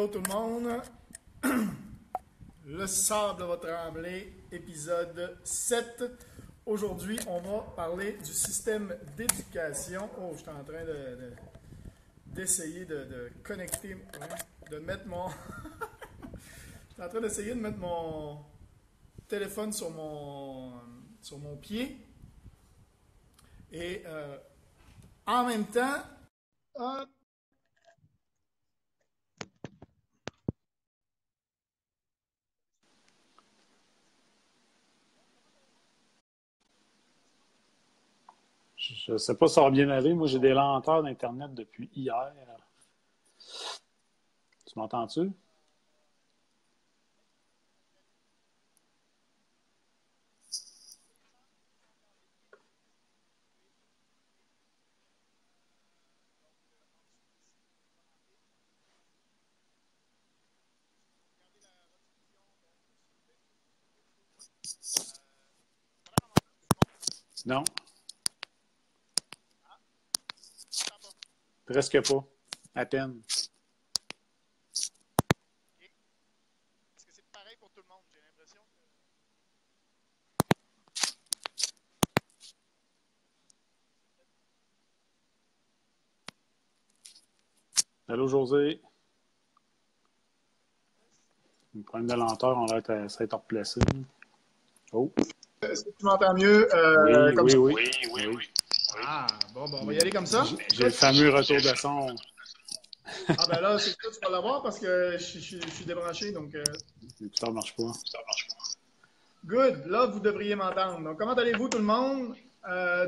Allô tout le monde. Le sable va trembler, épisode 7. Aujourd'hui, on va parler du système d'éducation. Oh, je suis en train d'essayer de connecter, de mettre mon... je suis en train d'essayer de mettre mon téléphone sur mon pied. Et en même temps... Je ne sais pas si ça va bien aller. Moi, j'ai des lenteurs d'Internet depuis hier. Tu m'entends-tu? Non, presque pas. À peine. Est-ce que c'est pareil pour tout le monde? J'ai l'impression que... Allô, José? Le problème de lenteur, on va être replacé. Oh, Est-ce que tu m'entends mieux oui, comme oui, ça? oui. Ah, bon, on va y aller comme ça. J'ai le fameux retour de son. Ah ben là, c'est ça, tu vas l'avoir parce que je suis débranché, donc... L'écouteur ne marche pas. Good, là, vous devriez m'entendre. Donc, comment allez-vous tout le monde?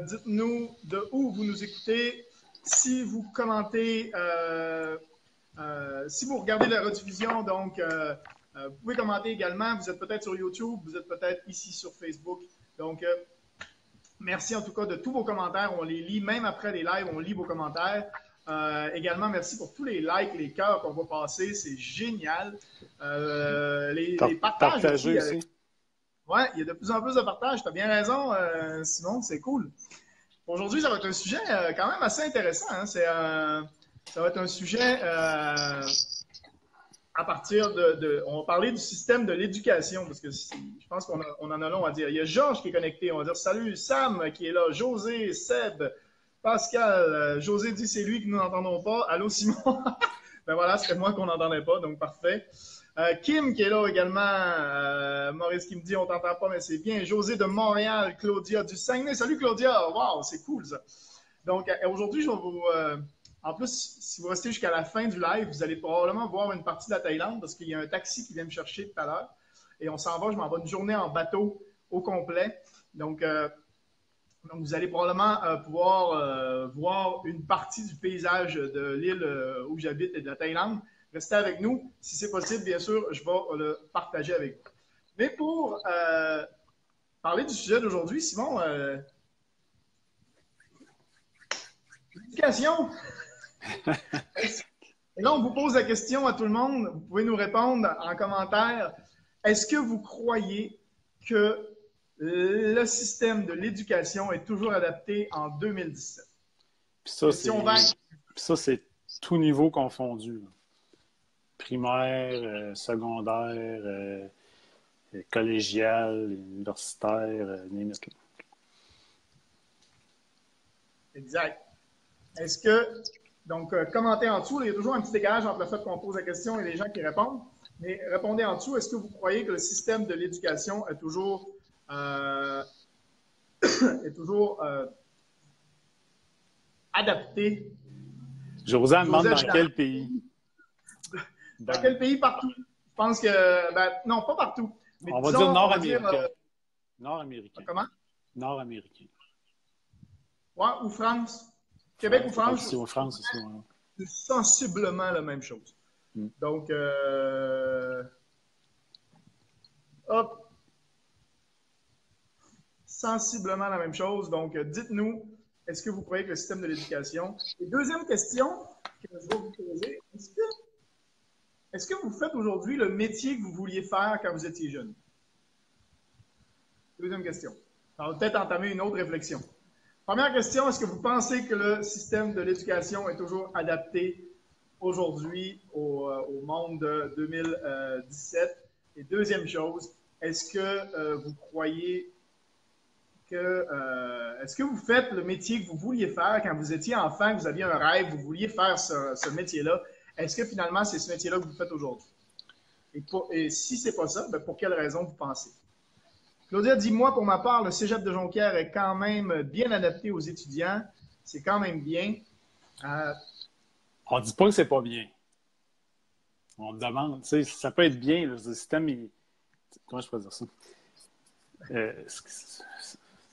Dites-nous de où vous nous écoutez. Si vous commentez, si vous regardez la rediffusion, donc, vous pouvez commenter également. Vous êtes peut-être sur YouTube, vous êtes peut-être ici sur Facebook. Donc, merci en tout cas de tous vos commentaires. On les lit, même après les lives, on lit vos commentaires. Également, merci pour tous les likes, les cœurs qu'on va passer. C'est génial. Les partages Partagez aussi. Ouais, il y a de plus en plus de partages. Tu as bien raison, Simon, c'est cool. Aujourd'hui, ça va être un sujet quand même assez intéressant. Hein. Ça va être un sujet à partir on va parler du système de l'éducation, parce que je pense qu'on en a long à dire. Il y a Georges qui est connecté. On va dire salut, Sam qui est là, José, Seb, Pascal. José dit c'est lui que nous n'entendons pas. Allô, Simon? Ben voilà, c'était moi qu'on n'entendait pas, donc parfait. Kim qui est là également. Maurice qui me dit on t'entend pas, mais c'est bien. José de Montréal, Claudia du Saguenay. Salut Claudia, wow, c'est cool ça. Donc aujourd'hui, je vais vous. En plus, si vous restez jusqu'à la fin du live, vous allez probablement voir une partie de la Thaïlande parce qu'il y a un taxi qui vient me chercher tout à l'heure. Et on s'en va, je m'en vais une journée en bateau au complet. Donc vous allez probablement pouvoir voir une partie du paysage de l'île où j'habite et de la Thaïlande. Restez avec nous. Si c'est possible, bien sûr, je vais le partager avec vous. Mais pour parler du sujet d'aujourd'hui, Simon, l'éducation. Et là, on vous pose la question à tout le monde. Vous pouvez nous répondre en commentaire. Est-ce que vous croyez que le système de l'éducation est toujours adapté en 2017? Puis ça, c'est tout niveau confondu. Primaire, secondaire, collégial, universitaire, limite. Exact. Est-ce que, donc, commentez en dessous, il y a toujours un petit décalage entre le fait qu'on pose la question et les gens qui répondent, mais répondez en dessous, est-ce que vous croyez que le système de l'éducation est toujours, adapté? Josiane demande dans quel pays? Dans quel pays? Partout. Je pense que, non, pas partout. Mais on va dire nord-américain. Nord-américain. Comment? Nord-américain. Ouais, ou France. Québec ou France? Ici, France, aussi. Ouais. C'est sensiblement la même chose. Donc, hop. Sensiblement la même chose. Donc, dites-nous, est-ce que vous croyez que le système de l'éducation... Et deuxième question que je vais vous poser, est-ce que vous faites aujourd'hui le métier que vous vouliez faire quand vous étiez jeune? Deuxième question. Ça va peut-être entamer une autre réflexion. Première question, est-ce que vous pensez que le système de l'éducation est toujours adapté aujourd'hui au monde de 2017? Et deuxième chose, est-ce que vous croyez est-ce que vous faites le métier que vous vouliez faire quand vous étiez enfant, que vous aviez un rêve, vous vouliez faire ce métier-là? Est-ce que finalement, c'est ce métier-là que vous faites aujourd'hui? Et si ce n'est pas ça, ben pour quelle raison vous pensez? Claudia dit, moi, pour ma part, le cégep de Jonquière est quand même bien adapté aux étudiants. C'est quand même bien. On ne dit pas que c'est pas bien. On demande, tu sais, ça peut être bien, le système, comment je peux dire ça?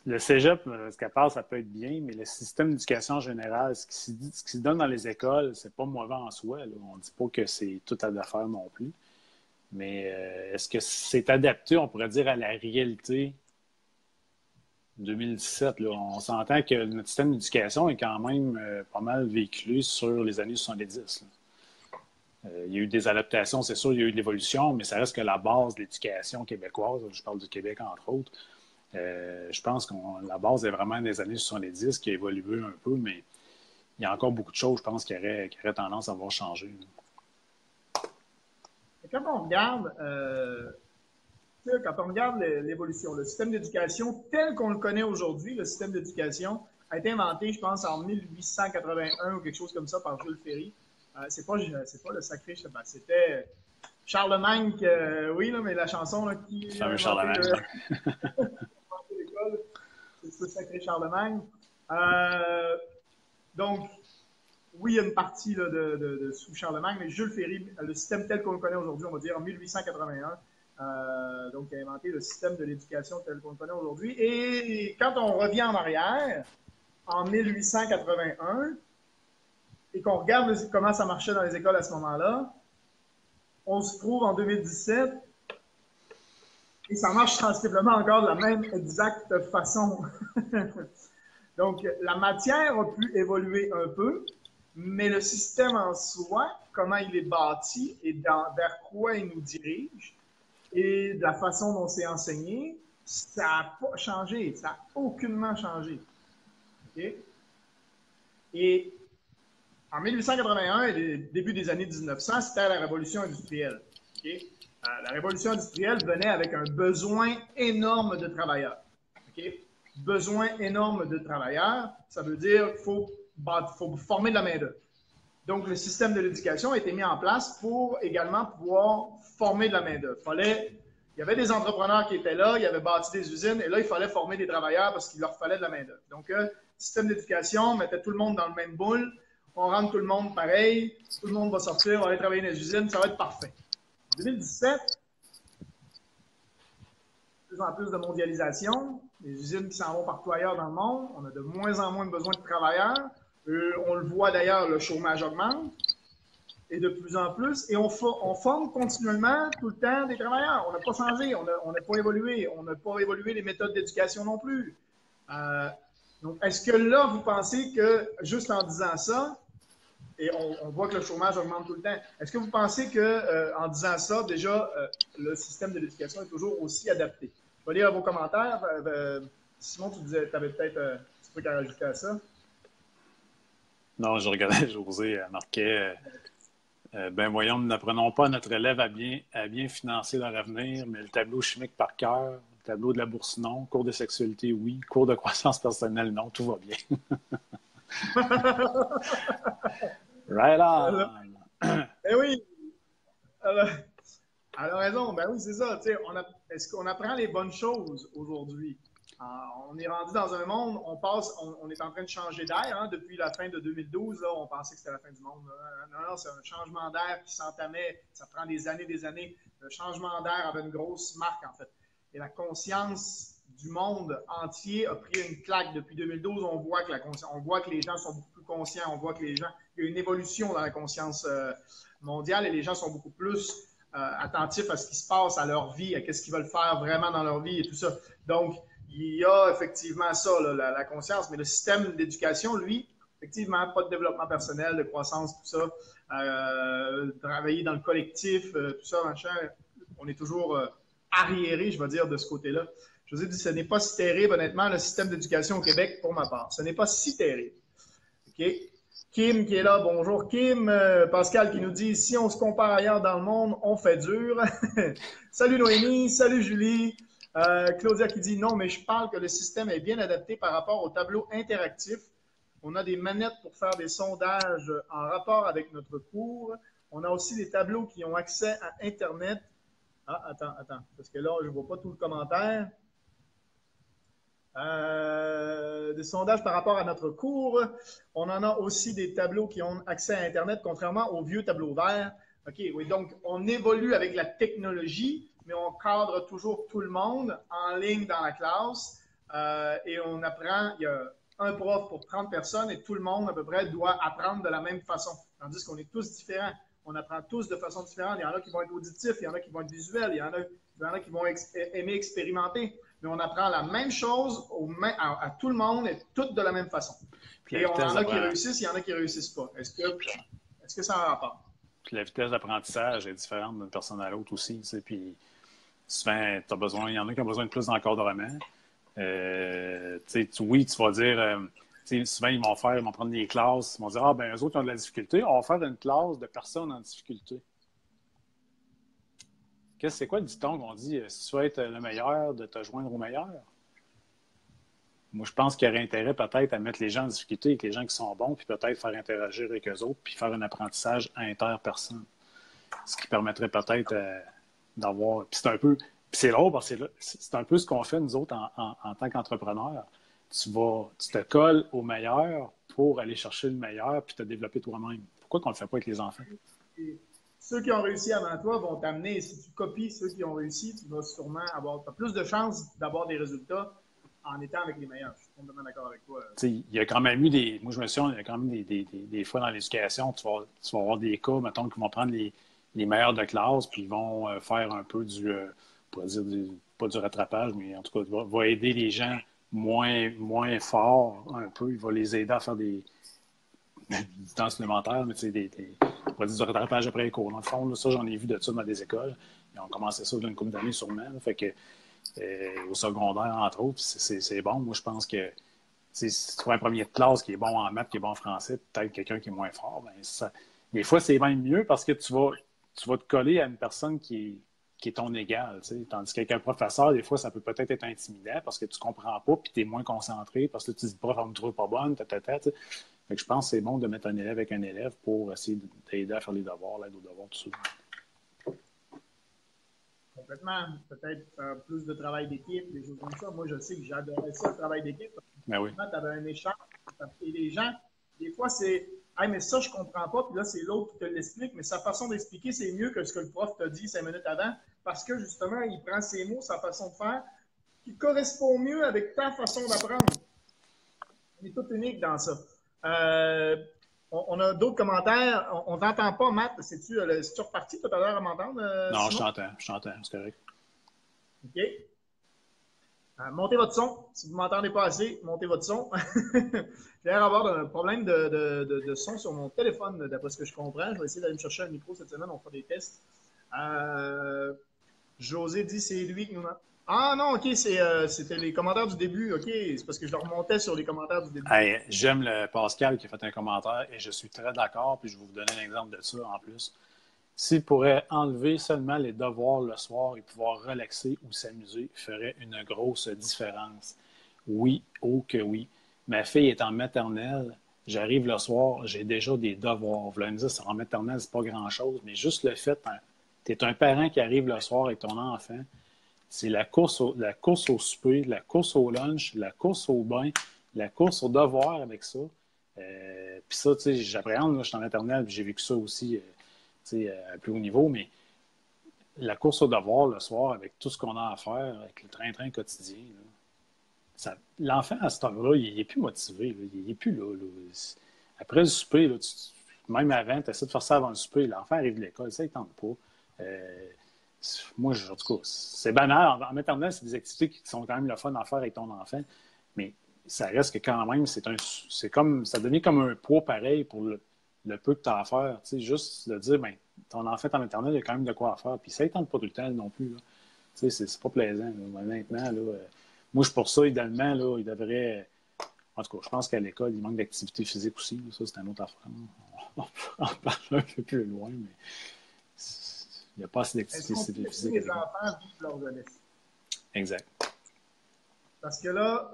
Le cégep, ce qu'elle parle, ça peut être bien, mais le système d'éducation en général, ce qui se donne dans les écoles, c'est pas mauvais en soi. Là. On ne dit pas que c'est tout à faire non plus. Mais est-ce que c'est adapté, on pourrait dire, à la réalité 2017? Là? On s'entend que notre système d'éducation est quand même pas mal véhiculé sur les années 70. Là. Il y a eu des adaptations, c'est sûr, il y a eu de l'évolution, mais ça reste que la base de l'éducation québécoise, je parle du Québec entre autres, je pense que la base est vraiment des années 70 qui a évolué un peu, mais il y a encore beaucoup de choses, je pense, qui auraient tendance à avoir changé. Quand on regarde l'évolution, le système d'éducation tel qu'on le connaît aujourd'hui, le système d'éducation a été inventé, je pense, en 1881 ou quelque chose comme ça par Jules Ferry. C'est pas le sacré, c'était Charlemagne, oui, là, mais la chanson là, qui... C'est un Charlemagne. C'est le sacré Charlemagne. Donc, oui, il y a une partie là, de sous Charlemagne, mais Jules Ferry, le système tel qu'on le connaît aujourd'hui, on va dire en 1881, donc il a inventé le système de l'éducation tel qu'on le connaît aujourd'hui. Et quand on revient en arrière, en 1881, et qu'on regarde comment ça marchait dans les écoles à ce moment-là, on se trouve en 2017 et ça marche sensiblement encore de la même exacte façon. Donc, la matière a pu évoluer un peu, mais le système en soi, comment il est bâti et vers quoi il nous dirige, et de la façon dont c'est enseigné, ça n'a pas changé, ça n'a aucunement changé. Okay? Et en 1881 et le début des années 1900, c'était la révolution industrielle. Okay? La révolution industrielle venait avec un besoin énorme de travailleurs. Okay? Besoin énorme de travailleurs, ça veut dire qu'il faut former de la main-d'œuvre. Donc, le système de l'éducation a été mis en place pour également pouvoir former de la main-d'œuvre. Il y avait des entrepreneurs qui étaient là, ils avaient bâti des usines, et là, il fallait former des travailleurs parce qu'il leur fallait de la main-d'œuvre. Donc, le système d'éducation mettait tout le monde dans le même boule. On rentre tout le monde pareil, tout le monde va sortir, on va aller travailler dans les usines, ça va être parfait. En 2017, de plus en plus de mondialisation, les usines qui s'en vont partout ailleurs dans le monde, on a de moins en moins besoin de travailleurs. On le voit d'ailleurs, le chômage augmente, et de plus en plus, et on forme continuellement tout le temps des travailleurs. On n'a pas changé, on n'a pas évolué, on n'a pas évolué les méthodes d'éducation non plus. Donc, est-ce que là, vous pensez que, juste en disant ça, et on voit que le chômage augmente tout le temps, est-ce que vous pensez qu'en disant ça, déjà, le système de l'éducation est toujours aussi adapté? Je vais lire vos commentaires. Simon, tu avais peut-être un petit truc à rajouter à ça. Non, je regardais José, elle marquait ben voyons, nous n'apprenons pas à notre élève à bien financer leur avenir, mais le tableau chimique par cœur, le tableau de la bourse non, cours de sexualité oui, cours de croissance personnelle non, tout va bien. Right on! Eh oui! Elle a raison, ben oui, c'est ça. Est-ce qu'on apprend les bonnes choses aujourd'hui? On est rendu dans un monde, on est en train de changer d'air. Hein, depuis la fin de 2012, là, on pensait que c'était la fin du monde. Non, c'est un changement d'air qui s'entamait. Ça prend des années. Le changement d'air avait une grosse marque, en fait. Et la conscience du monde entier a pris une claque depuis 2012. On voit que les gens sont beaucoup plus conscients. On voit que il y a une évolution dans la conscience mondiale et les gens sont beaucoup plus attentifs à ce qui se passe à leur vie, à ce qu'ils veulent faire vraiment dans leur vie et tout ça. Donc, il y a effectivement ça, là, la conscience, mais le système d'éducation, lui, effectivement, pas de développement personnel, de croissance, tout ça, travailler dans le collectif, tout ça, machin, on est toujours arriéré, je vais dire, de ce côté-là. Je vous ai dit, ce n'est pas si terrible, honnêtement, le système d'éducation au Québec, pour ma part. Ce n'est pas si terrible. OK? Kim qui est là, bonjour Kim. Pascal qui nous dit, si on se compare ailleurs dans le monde, on fait dur. Salut Noémie, salut Julie. Claudia qui dit, non, mais je parle que le système est bien adapté par rapport au tableau interactif. On a des manettes pour faire des sondages en rapport avec notre cours. On a aussi des tableaux qui ont accès à Internet. Ah, attends, parce que là, je ne vois pas tout le commentaire. Des sondages par rapport à notre cours. On en a aussi des tableaux qui ont accès à Internet, contrairement aux vieux tableaux verts. OK, oui, donc on évolue avec la technologie, mais on cadre toujours tout le monde en ligne dans la classe. Et on apprend, il y a un prof pour 30 personnes et tout le monde à peu près doit apprendre de la même façon. Tandis qu'on est tous différents. On apprend tous de façon différente. Il y en a qui vont être auditifs, il y en a qui vont être visuels, il y en a qui vont aimer expérimenter. Mais on apprend la même chose à tout le monde et toutes de la même façon. Et on en a qui réussissent, il y en a qui ne réussissent pas. Est-ce que ça a un rapport? Puis la vitesse d'apprentissage est différente d'une personne à l'autre aussi. Puis souvent, il y en a qui ont besoin de plus d'encadrement. Oui, tu vas dire, souvent, ils vont prendre des classes, ils vont dire, ben eux autres ils ont de la difficulté, on va faire une classe de personnes en difficulté. C'est quoi le dicton qu'on dit, si tu veux être le meilleur, de te joindre au meilleur? Moi, je pense qu'il y aurait intérêt peut-être à mettre les gens en difficulté avec les gens qui sont bons, puis peut-être faire interagir avec eux autres, puis faire un apprentissage inter-personne. Ce qui permettrait peut-être d'avoir... Puis c'est un peu... Puis c'est drôle parce que c'est un peu ce qu'on fait, nous autres, en tant qu'entrepreneurs. Tu te colles au meilleur pour aller chercher le meilleur puis te développer toi-même. Pourquoi qu'on ne le fait pas avec les enfants? Ceux qui ont réussi avant toi vont t'amener. Si tu copies ceux qui ont réussi, tu vas sûrement avoir plus de chances d'avoir des résultats en étant avec les meilleurs. Je suis complètement d'accord avec toi. Il y a quand même eu des... Moi, je me souviens, il y a quand même des fois dans l'éducation, tu vas avoir des cas, mettons, qui vont prendre les meilleurs de classe, puis ils vont faire un peu pas du rattrapage, mais en tout cas, va aider les gens moins forts un peu. Il va les aider à faire du temps supplémentaire, mais tu sais, on va dire du rattrapage après les cours. Dans le fond, là, ça, j'en ai vu de ça dans des écoles. Ils ont commencé ça d'une couple d'années sûrement. Là, fait que au secondaire, entre autres, c'est bon. Moi, je pense que si tu vois un premier de classe qui est bon en maths, qui est bon en français, peut-être quelqu'un qui est moins fort, des fois, c'est même mieux parce que tu vas te coller à une personne qui est ton égal. T'sais. Tandis qu'avec un professeur, des fois, ça peut peut-être être intimidant parce que tu ne comprends pas puis tu es moins concentré parce que tu te dis, prof, on me trouve pas bonne, Fait que je pense que c'est bon de mettre un élève avec un élève pour essayer d'aider à faire les devoirs, l'aide aux devoirs, tout ça. Complètement. Peut-être faire plus de travail d'équipe, des choses comme ça. Moi, je sais que j'adorais ça, le travail d'équipe. Ben oui. Tu avais un échange. Et les gens, des fois, c'est hey, mais ça, je comprends pas. Puis là, c'est l'autre qui te l'explique. Mais sa façon d'expliquer, c'est mieux que ce que le prof t'a dit 5 minutes avant. Parce que, justement, il prend ses mots, sa façon de faire, qui correspond mieux avec ta façon d'apprendre. On est tout unique dans ça. On a d'autres commentaires. On ne t'entend pas, Matt. C'est-tu reparti tout à l'heure à m'entendre? Non, je t'entends, c'est correct. OK. Montez votre son. Si vous ne m'entendez pas assez, montez votre son. J'ai l'air d'avoir un problème de son sur mon téléphone, d'après ce que je comprends. Je vais essayer d'aller me chercher un micro cette semaine. On fera des tests. José dit c'est lui qui nous... Ah non, OK, c'était les commentaires du début. OK, c'est parce que je remontais sur les commentaires du début. Hey, j'aime le Pascal qui a fait un commentaire et je suis très d'accord. Puis je vais vous donner un exemple de ça en plus. S'il pourrait enlever seulement les devoirs le soir et pouvoir relaxer ou s'amuser, il ferait une grosse différence. Oui, oh que oui. Ma fille est en maternelle. J'arrive le soir, j'ai déjà des devoirs. Vous allez me dire, en maternelle, c'est pas grand-chose, mais juste le fait, tu es un parent qui arrive le soir avec ton enfant, c'est la course au souper, la course au lunch, la course au bain, la course au devoir avec ça. Puis ça, tu sais, j'appréhende, je suis en maternelle, puis j'ai vécu ça aussi. À plus haut niveau, mais la course au devoir le soir, avec tout ce qu'on a à faire, avec le train-train quotidien, l'enfant, à cette heure-là, il n'est plus motivé. Là, il n'est plus là. Après le souper, là, même avant, tu essaies de faire ça avant le souper. L'enfant arrive de l'école, ça, il ne tente pas. Moi, en tout cas, c'est banal. En maternelle, c'est des activités qui sont quand même le fun à faire avec ton enfant, mais ça reste que quand même, ça devient comme un poids pareil pour le peu que tu as à faire. Juste de dire, ben, ton enfant en maternelle, il y a quand même de quoi à faire. Puis ça ne tente pas tout le temps non plus. C'est pas plaisant. Honnêtement, moi, je suis pour ça, idéalement, là, il devrait. En tout cas, je pense qu'à l'école, il manque d'activité physique aussi. Ça, c'est un autre affaire. On peut en parler un peu plus loin, mais il n'y a pas assez Est-ce qu'on peut d'activité laisser physique à les l'école. enfants vivre leur jeunesse? Exact. Parce que là,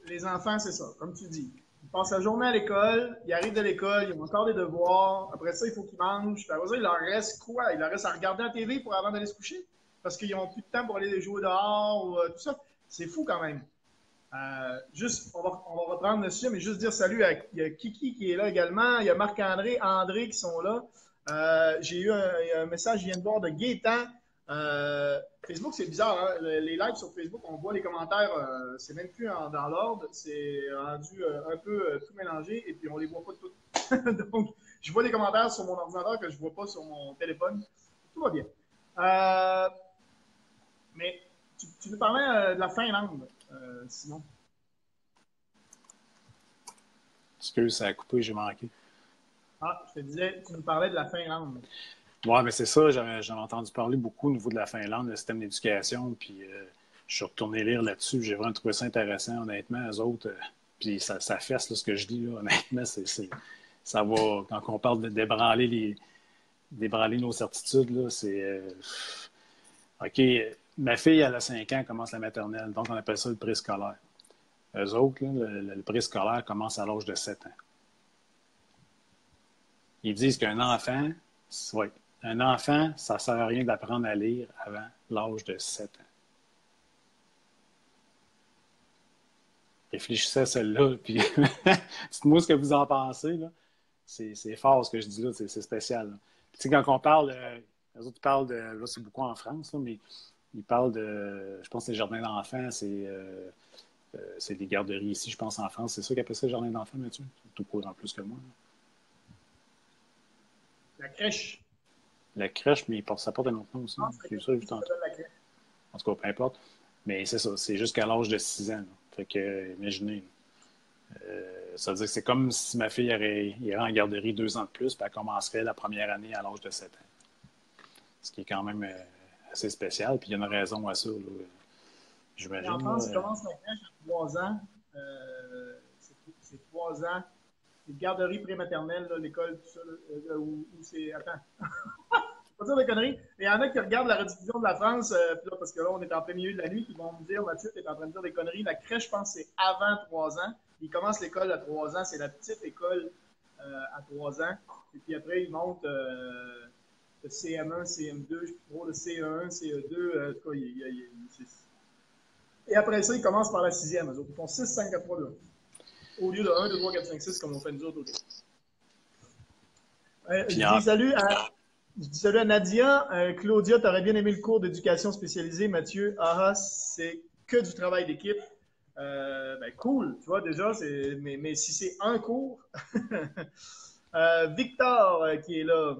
les enfants, c'est ça, comme tu dis. Ils passent la journée à l'école, ils arrivent de l'école, ils ont encore des devoirs. Après ça, il faut qu'ils mangent. Puis après ça, il leur reste quoi? Il leur reste à regarder la TV pour avant d'aller se coucher? Parce qu'ils n'ont plus de temps pour aller jouer dehors ou tout ça. C'est fou quand même. Juste, on va reprendre le sujet, mais juste dire salut à il y a Kiki qui est là également. Il y a Marc-André, André qui sont là. J'ai eu un message, je viens de voir, de Gaétan. Facebook, c'est bizarre. Hein? Les lives sur Facebook, on voit les commentaires, c'est même plus dans l'ordre. C'est rendu un peu tout mélangé et puis on les voit pas toutes. Donc, je vois les commentaires sur mon ordinateur que je vois pas sur mon téléphone. Tout va bien. Mais tu nous parlais de la Finlande, Simon. Excuse, ça a coupé, j'ai manqué. Ah, je te disais, tu nous parlais de la Finlande. Oui, mais c'est ça, j'en ai entendu parler beaucoup au niveau de la Finlande, le système d'éducation, puis je suis retourné lire là-dessus, j'ai vraiment trouvé ça intéressant, honnêtement, eux autres, puis ça fesse, là, ce que je dis, là, honnêtement, ça va, quand on parle de débranler nos certitudes, là, c'est, OK, ma fille, elle a 5 ans, elle commence la maternelle, donc on appelle ça le préscolaire. Eux autres, là, le préscolaire commence à l'âge de 7 ans. Ils disent qu'un enfant, oui, un enfant, ça ne sert à rien d'apprendre à lire avant l'âge de 7 ans. Réfléchissez à celle-là, puis dites-moi ce que vous en pensez. Là. C'est fort ce que je dis là, c'est spécial. Tu sais, quand on parle, les autres parlent de, là c'est beaucoup en France, là, mais ils parlent de, je pense que c'est les jardins d'enfants, c'est des garderies ici, je pense, en France. C'est ça qu'ils appellent ça, les jardins d'enfants, Mathieu? C'est tout courant plus que moi. La crèche. La crèche, mais ça porte un autre nom aussi. C'est ça, juste en tout cas, peu importe. Mais c'est ça, c'est jusqu'à l'âge de 6 ans. Là. Fait que, imaginez. Ça veut dire que c'est comme si ma fille irait en garderie 2 ans de plus, puis elle commencerait la première année à l'âge de 7 ans. Ce qui est quand même assez spécial, puis il y a une raison à ça. Là. J'imagine. En France, tu commences la crèche à 3 ans. C'est 3 ans. C'est garderie prématernelle, l'école, tout ça, où c'est. Attends. Pas dire de conneries. Il y en a qui regardent la rediffusion de la France, là, parce que là, on est en plein milieu de la nuit, qui vont me dire, Mathieu, tu es en train de dire des conneries. La crèche, je pense, c'est avant 3 ans. Ils commencent l'école à 3 ans. C'est la petite école à 3 ans. Et puis après, ils montent le CM1, CM2, je sais plus trop, le CE1, CE2. En tout cas, et après ça, ils commencent par la 6e. Ils font 6, 5, 4, 3, 2. Au lieu de 1, 2, 3, 4, 5, 6, comme on fait nous autres. Je dis salut à Nadia. Claudia, tu aurais bien aimé le cours d'éducation spécialisée. Mathieu, c'est que du travail d'équipe. Cool, tu vois, déjà, mais si c'est un cours. Victor, qui est là.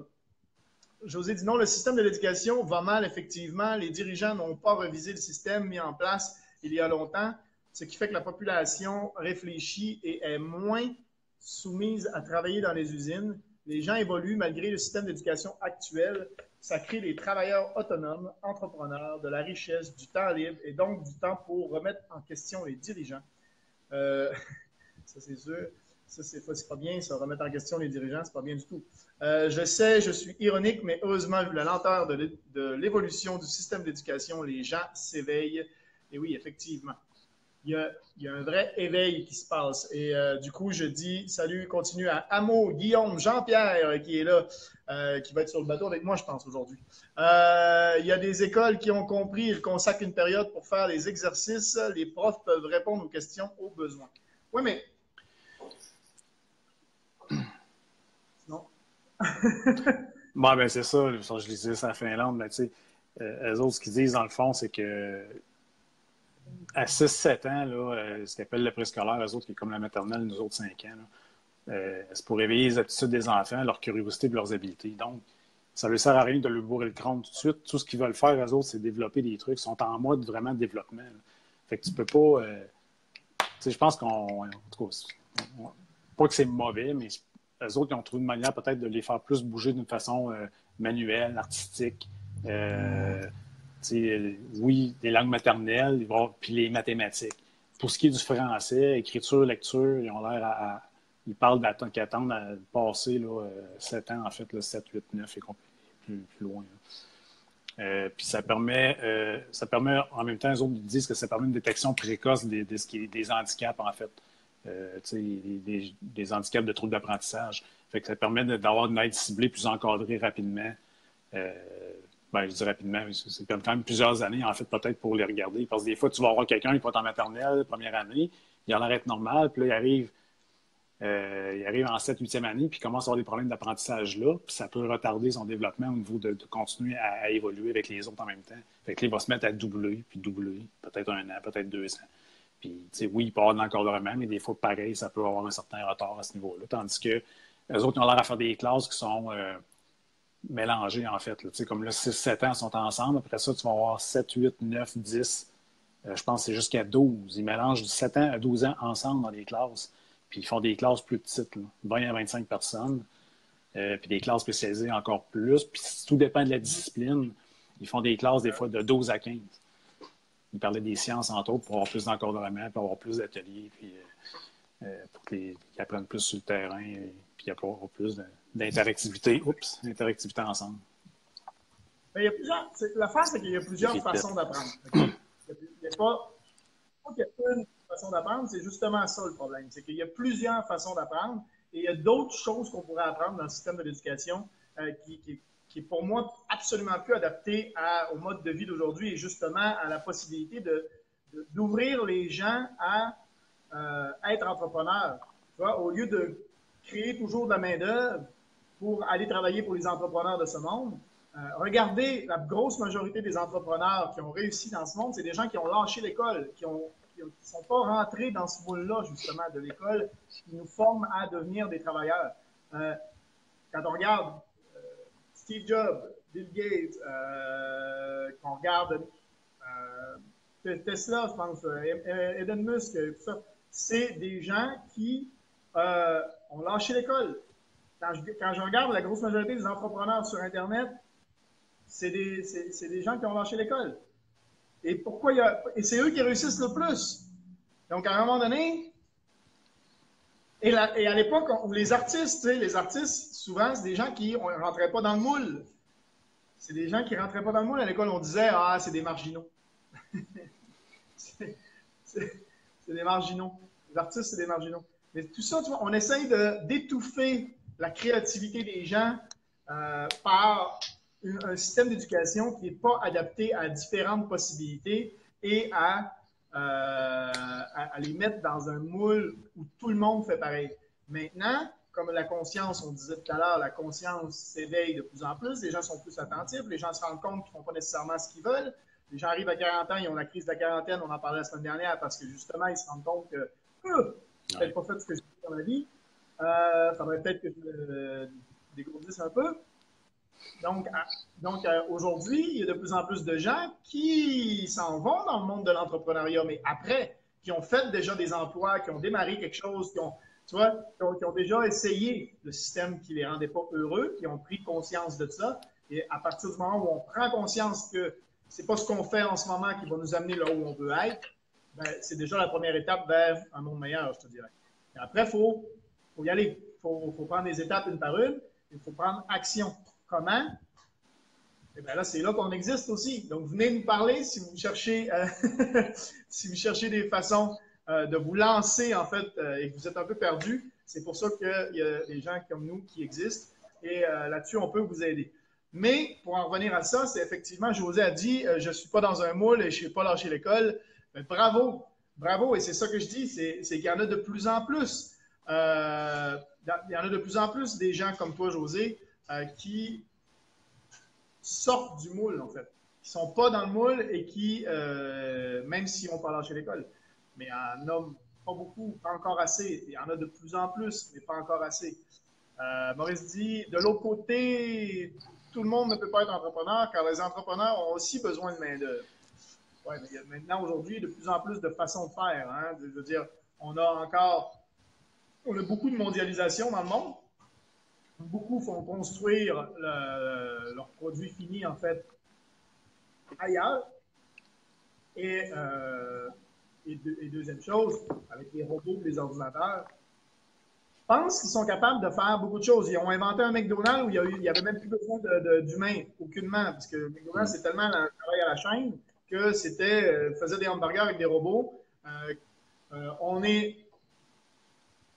José dit non, le système de l'éducation va mal, effectivement. Les dirigeants n'ont pas revisé le système mis en place il y a longtemps, ce qui fait que la population réfléchit et est moins soumise à travailler dans les usines. Les gens évoluent malgré le système d'éducation actuel. Ça crée des travailleurs autonomes, entrepreneurs, de la richesse, du temps libre et donc du temps pour remettre en question les dirigeants. Ça, c'est sûr. Ça, c'est pas bien, ça, remettre en question les dirigeants, c'est pas bien du tout. Je sais, je suis ironique, mais heureusement, vu la lenteur de l'évolution du système d'éducation, les gens s'éveillent. Et oui, effectivement, il y a un vrai éveil qui se passe. Et du coup, je dis salut, continue à Amo, Guillaume, Jean-Pierre qui est là, qui va être sur le bateau avec moi, je pense, aujourd'hui. Il y a des écoles qui ont compris, ils consacrent une période pour faire les exercices. Les profs peuvent répondre aux questions au besoin. Oui, mais non. Bon, ben c'est ça, je lisais ça à Finlande, mais tu sais, eux autres, ce qu'ils disent dans le fond, c'est que à 6-7 ans, là, ce qu'ils appellent le préscolaire, eux autres, qui est comme la maternelle, nous autres 5 ans, c'est pour éveiller les aptitudes des enfants, leur curiosité et leurs habiletés. Donc, ça ne leur sert à rien de leur bourrer le crâne tout de suite. Tout ce qu'ils veulent faire, eux autres, c'est développer des trucs. Ils sont en mode vraiment de développement. Là. Fait que tu peux pas. Tu sais, je pense qu'on. En tout cas, pas que c'est mauvais, mais eux autres, ils ont trouvé une manière peut-être de les faire plus bouger d'une façon manuelle, artistique. Oui, des langues maternelles, puis les mathématiques. pour ce qui est du français, écriture, lecture, ils ont l'air ils parlent qu'ils attendent à passer là, 7 ans, en fait, là, 7, 8, 9 et plus loin. Puis ça permet en même temps, les autres disent que ça permet une détection précoce des handicaps, en fait. Des handicaps de troubles d'apprentissage. Fait que ça permet d'avoir une aide ciblée plus encadrée rapidement. Je dis rapidement, mais c'est quand même plusieurs années, en fait, peut-être pour les regarder. Parce que des fois, tu vas avoir quelqu'un qui va être en maternelle, première année, il a l'arrêt normal, puis là, il arrive en 7e, 8e année, puis il commence à avoir des problèmes d'apprentissage là, puis ça peut retarder son développement au niveau de continuer à évoluer avec les autres en même temps. Fait que là, il va se mettre à doubler, peut-être 1 an, peut-être 2 ans. Puis, tu sais, oui, il peut y avoir de l'encadrement, mais des fois, pareil, ça peut avoir un certain retard à ce niveau-là. Tandis que les autres, ils ont l'air à faire des classes qui sont mélangées, en fait. Tu sais, comme là, 6-7 ans sont ensemble. Après ça, tu vas avoir 7, 8, 9, 10. Je pense que c'est jusqu'à 12. Ils mélangent de 7 ans à 12 ans ensemble dans les classes. Puis, ils font des classes plus petites, là, 20 à 25 personnes. Puis des classes spécialisées encore plus. Puis, tout dépend de la discipline. Ils font des classes, des fois, de 12 à 15. Il parlait des sciences, entre autres, pour avoir plus d'encadrement, pour avoir plus d'ateliers, puis pour qu'ils apprennent plus sur le terrain, puis avoir plus d'interactivité. Interactivité ensemble. Mais l'affaire, c'est qu'il y a plusieurs façons d'apprendre. Okay? Il n'y a pas qu'il y a une façon d'apprendre, c'est justement ça le problème. C'est qu'il y a plusieurs façons d'apprendre et il y a d'autres choses qu'on pourrait apprendre dans le système de l'éducation qui est pour moi absolument plus adapté au mode de vie d'aujourd'hui et justement à la possibilité d'ouvrir les gens à être entrepreneurs. Tu vois, au lieu de créer toujours de la main-d'œuvre pour aller travailler pour les entrepreneurs de ce monde, regardez la grosse majorité des entrepreneurs qui ont réussi dans ce monde, c'est des gens qui ont lâché l'école, qui ne sont pas rentrés dans ce moule-là, justement, de l'école, qui nous forment à devenir des travailleurs. Quand on regarde Steve Jobs, Bill Gates, qu'on regarde Tesla, je pense, Elon Musk, tout ça, c'est des gens qui ont lâché l'école. Quand je regarde la grosse majorité des entrepreneurs sur Internet, c'est des gens qui ont lâché l'école. Et c'est eux qui réussissent le plus. Donc, à un moment donné, et à l'époque où les artistes, souvent, c'est des gens qui ne rentraient pas dans le moule. C'est des gens qui ne rentraient pas dans le moule. À l'école, on disait, ah, c'est des marginaux. c'est des marginaux. Les artistes, c'est des marginaux. Mais tout ça, tu vois, on essaye d'étouffer la créativité des gens par un système d'éducation qui n'est pas adapté à différentes possibilités et à les mettre dans un moule où tout le monde fait pareil. Maintenant, comme la conscience, on disait tout à l'heure, la conscience s'éveille de plus en plus, les gens sont plus attentifs, les gens se rendent compte qu'ils ne font pas nécessairement ce qu'ils veulent. Les gens arrivent à 40 ans, ils ont la crise de la quarantaine, on en parlait la semaine dernière, parce que justement, ils se rendent compte que je n'ai pas fait ce que j'ai fait dans ma vie. Ça faudrait peut-être que je dégourdisse un peu. Donc aujourd'hui, il y a de plus en plus de gens qui s'en vont dans le monde de l'entrepreneuriat, mais après, qui ont fait déjà des emplois, qui ont démarré quelque chose, qui ont déjà essayé le système qui ne les rendait pas heureux, qui ont pris conscience de ça. Et à partir du moment où on prend conscience que ce n'est pas ce qu'on fait en ce moment qui va nous amener là où on veut être, ben, c'est déjà la première étape vers un monde meilleur, je te dirais. Et après, il faut y aller. Il faut prendre les étapes une par une. Il faut prendre action. Comment? Et bien là, c'est là qu'on existe aussi. Donc, venez nous parler si vous cherchez, si vous cherchez des façons de vous lancer, en fait, et que vous êtes un peu perdu. C'est pour ça qu'il y a des gens comme nous qui existent. Et là-dessus, on peut vous aider. Mais pour en revenir à ça, c'est effectivement, José a dit, je ne suis pas dans un moule et je ne suis pas lâché l'école. Mais bravo, bravo. Et c'est ça que je dis, c'est qu'il y en a de plus en plus. Il y en a de plus en plus des gens comme toi, José, qui sortent du moule, en fait. Qui ne sont pas dans le moule et qui, même s'ils n'ont pas lâché l'école, mais il y en a pas beaucoup, pas encore assez. Il y en a de plus en plus, mais pas encore assez. Maurice dit, de l'autre côté, tout le monde ne peut pas être entrepreneur car les entrepreneurs ont aussi besoin de main-d'œuvre. Ouais, mais il y a maintenant, aujourd'hui, de plus en plus de façons de faire. Hein? Je veux dire, on a beaucoup de mondialisation dans le monde. Beaucoup font construire leurs produits finis, en fait, ailleurs. Et Et deuxième chose, avec les robots et les ordinateurs, je pense qu'ils sont capables de faire beaucoup de choses. Ils ont inventé un McDonald's où il n'y avait même plus besoin d'humains, aucunement, parce que McDonald's, c'est tellement un travail à la chaîne que faisait des hamburgers avec des robots. On est...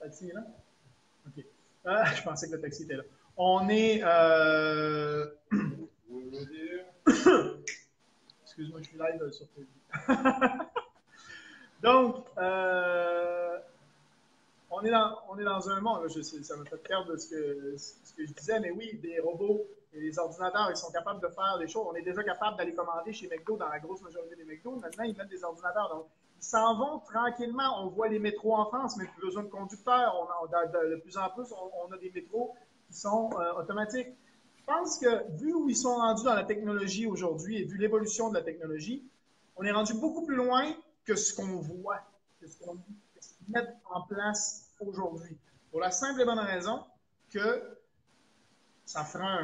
Le taxi est là? OK. Je pensais que le taxi était là. On est... Excuse-moi, je suis live sur Facebook. Donc, on est dans un monde, là, ça me fait perdre ce que je disais, mais oui, des robots et les ordinateurs, ils sont capables de faire des choses. On est déjà capable d'aller commander chez McDo dans la grosse majorité des McDo. Maintenant, ils mettent des ordinateurs. Donc, ils s'en vont tranquillement. On voit les métros en France, mais plus besoin de conducteurs. De plus en plus, on a des métros qui sont automatiques. Je pense que, vu où ils sont rendus dans la technologie aujourd'hui et vu l'évolution de la technologie, on est rendu beaucoup plus loin que ce qu'on voit, que ce qu'ils mettent en place aujourd'hui. Pour la simple et bonne raison que ça fera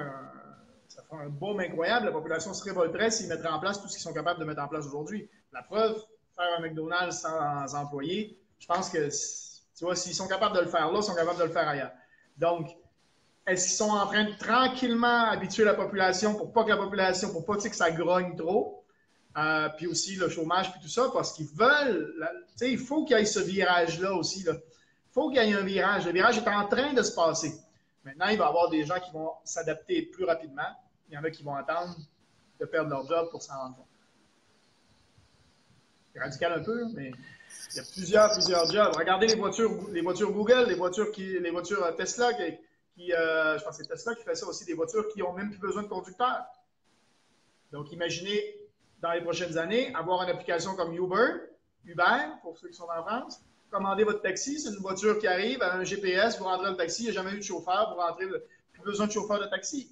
un baume incroyable. La population se révolterait s'ils mettraient en place tout ce qu'ils sont capables de mettre en place aujourd'hui. La preuve, faire un McDonald's sans employés, je pense que, tu vois, s'ils sont capables de le faire là, ils sont capables de le faire ailleurs. Donc, est-ce qu'ils sont en train de tranquillement habituer la population pour pas que ça grogne trop? Puis aussi le chômage, puis tout ça, parce qu'ils veulent, tu sais, il faut qu'il y ait ce virage-là aussi. Il faut qu'il y ait un virage. Le virage est en train de se passer. Maintenant, il va y avoir des gens qui vont s'adapter plus rapidement. Il y en a qui vont attendre de perdre leur job pour s'en rendre compte. C'est radical un peu, mais il y a plusieurs jobs. Regardez les voitures Google, les voitures Tesla, je pense que c'est Tesla qui fait ça aussi, des voitures qui n'ont même plus besoin de conducteurs. Donc, imaginez, dans les prochaines années, avoir une application comme Uber, pour ceux qui sont en France, commandez votre taxi, c'est une voiture qui arrive, à un GPS, vous rentrez le taxi, il n'y a jamais eu de chauffeur, vous rentrez, plus besoin de chauffeur de taxi.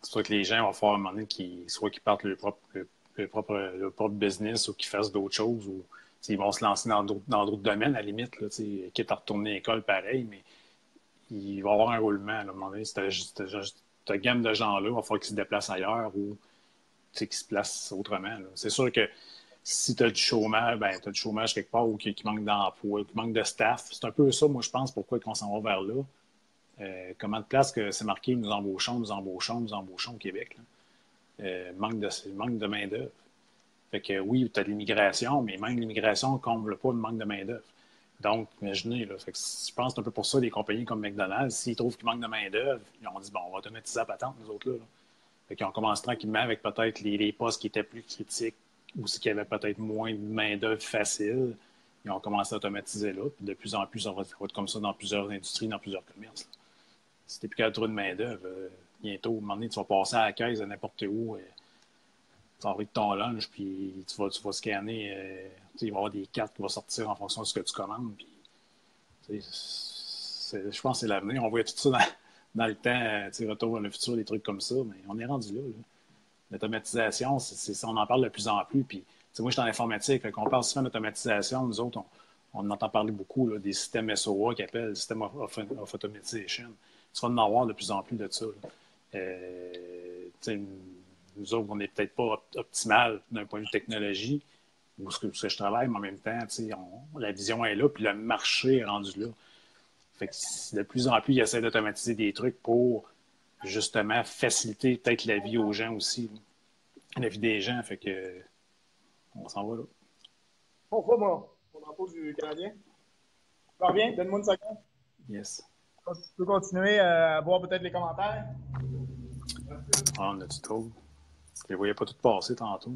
C'est sûr que les gens vont faire un moment donné soit qu'ils partent leur propre business ou qu'ils fassent d'autres choses ou ils vont se lancer dans d'autres domaines, à la limite, là, quitte à retourner à l'école pareil, mais il va y avoir un roulement. Là, à un moment donné, cette gamme de gens-là, il va falloir qu'ils se déplacent ailleurs ou qu'ils se placent autrement. Là. C'est sûr que si tu as du chômage, tu as du chômage quelque part ou qu'il manque d'emploi, qu'il manque de staff. C'est un peu ça, moi, je pense, pourquoi on s'en va vers là. Comment de place que c'est marqué nous embauchons au Québec. Manque de main-d'œuvre. Fait que oui, tu as l'immigration, mais même l'immigration ne comble pas le manque de main-d'œuvre. Donc, imaginez, là, fait que je pense que c'est un peu pour ça, des compagnies comme McDonald's, s'ils trouvent qu'il manque de main-d'œuvre, ils ont dit bon, on va automatiser la patente, nous autres là. Fait qu'ils ont commencé tranquillement avec peut-être les postes qui étaient plus critiques ou qui avaient peut-être moins de main-d'œuvre facile. Ils ont commencé à automatiser là. Puis de plus en plus, ça va être comme ça dans plusieurs industries, dans plusieurs commerces. Là. Si tu n'es plus qu'à trouver de main-d'œuvre, bientôt, à un moment donné, tu vas passer à la caisse de n'importe où. Tu vas avec ton lunch, puis tu vas scanner. Il va y avoir des cartes qui vont sortir en fonction de ce que tu commandes. Puis, je pense que c'est l'avenir. On voit tout ça dans le temps, retour vers le futur, des trucs comme ça, mais on est rendu là. L'automatisation, on en parle de plus en plus. Puis, moi, je suis en informatique, on parle souvent d'automatisation. Nous autres, on entend parler beaucoup là, des systèmes SOA qu'ils appellent System of Automation. Tu vas en avoir de plus en plus de ça. Nous autres, on n'est peut-être pas optimal d'un point de vue technologie, où ce que je travaille, mais en même temps, la vision est là, puis le marché est rendu là. Fait que de plus en plus, ils essaient d'automatiser des trucs pour justement faciliter peut-être la vie aux gens aussi. La vie des gens, fait que on s'en va là. On va, mon drapeau du Canadien. Ça bien? Donne-moi une seconde. Yes. Tu peux continuer à voir peut-être les commentaires? Ah, on a du trouble. Je ne les voyais pas tout passer tantôt.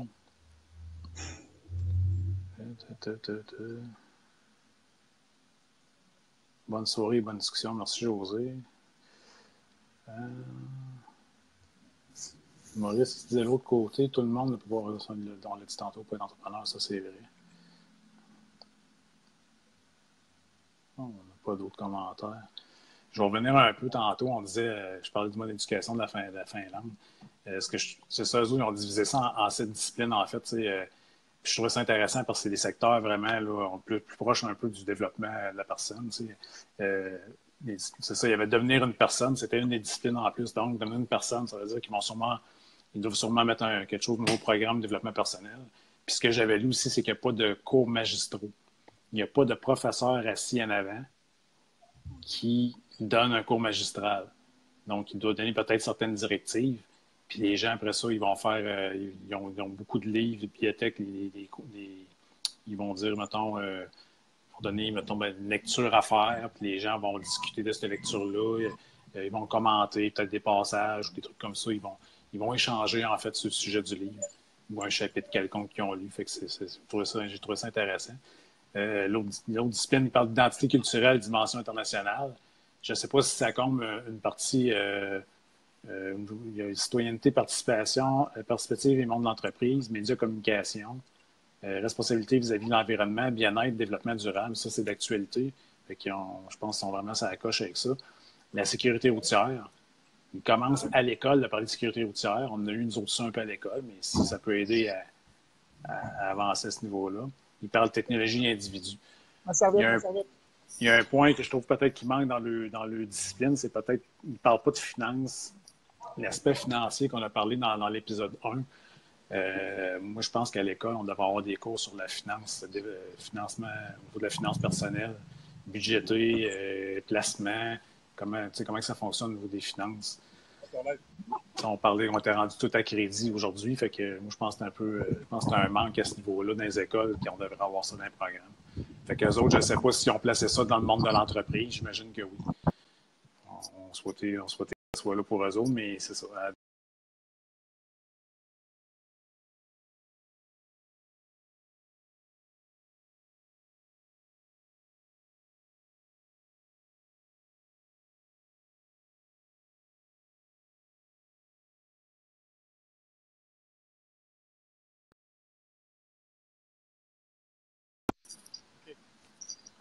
Bonne soirée, bonne discussion. Merci, José. Maurice disait de l'autre côté, tout le monde ne peut pas avoir, on l'a dit tantôt, pas d'entrepreneur, ça c'est vrai. On n'a pas d'autres commentaires. Je vais revenir un peu tantôt. On disait, je parlais du mode d'éducation de la Finlande. C'est ça, eux autres, ils ont divisé ça en 7 disciplines, en fait. Je trouvais ça intéressant parce que c'est des secteurs vraiment là, plus proches un peu du développement de la personne. C'est ça, il y avait devenir une personne, c'était une des disciplines en plus. Donc, devenir une personne, ça veut dire ils doivent sûrement mettre quelque chose de nouveau programme de développement personnel. Puis ce que j'avais lu aussi, c'est qu'il n'y a pas de cours magistraux. Il n'y a pas de professeur assis en avant qui donne un cours magistral. Donc, il doit donner peut-être certaines directives. Puis les gens, après ça, ils vont faire... ils ont beaucoup de livres, de bibliothèques, ils vont dire, mettons, pour donner, mettons, une lecture à faire, puis les gens vont discuter de cette lecture-là. Ils vont commenter peut-être des passages ou des trucs comme ça. Ils vont échanger, en fait, sur le sujet du livre ou un chapitre quelconque qu'ils ont lu. Fait que j'ai trouvé ça intéressant. L'autre discipline, il parle d'identité culturelle, dimension internationale. Je ne sais pas si ça compte une partie... il y a citoyenneté, participation, perspective et monde de l'entreprise, médias, communication, responsabilité vis-à-vis de l'environnement, bien-être, développement durable. Ça, c'est d'actualité. Je pense qu'ils sont vraiment sur la coche avec ça. La sécurité routière. Ils commencent à l'école de parler de sécurité routière. On a eu nous autres ça un peu à l'école, mais si ça peut aider à avancer à ce niveau-là. Ils parlent de technologie et individu. Il y a un point que je trouve peut-être qui manque dans le discipline, c'est peut-être qu'ils ne parlent pas de finance, l'aspect financier qu'on a parlé dans l'épisode 1. Moi, je pense qu'à l'école, on devrait avoir des cours sur la finance, financement, au niveau de la finance personnelle, budgéter, placement, comment ça fonctionne au niveau des finances. On était rendu tout à crédit aujourd'hui, fait que moi, je pense que c'est un manque à ce niveau-là dans les écoles, qu'on devrait avoir ça dans les programmes. Fait qu'eux autres, je ne sais pas si on plaçait ça dans le monde de l'entreprise, j'imagine que oui. On souhaitait que ça soit là pour eux autres, mais c'est ça.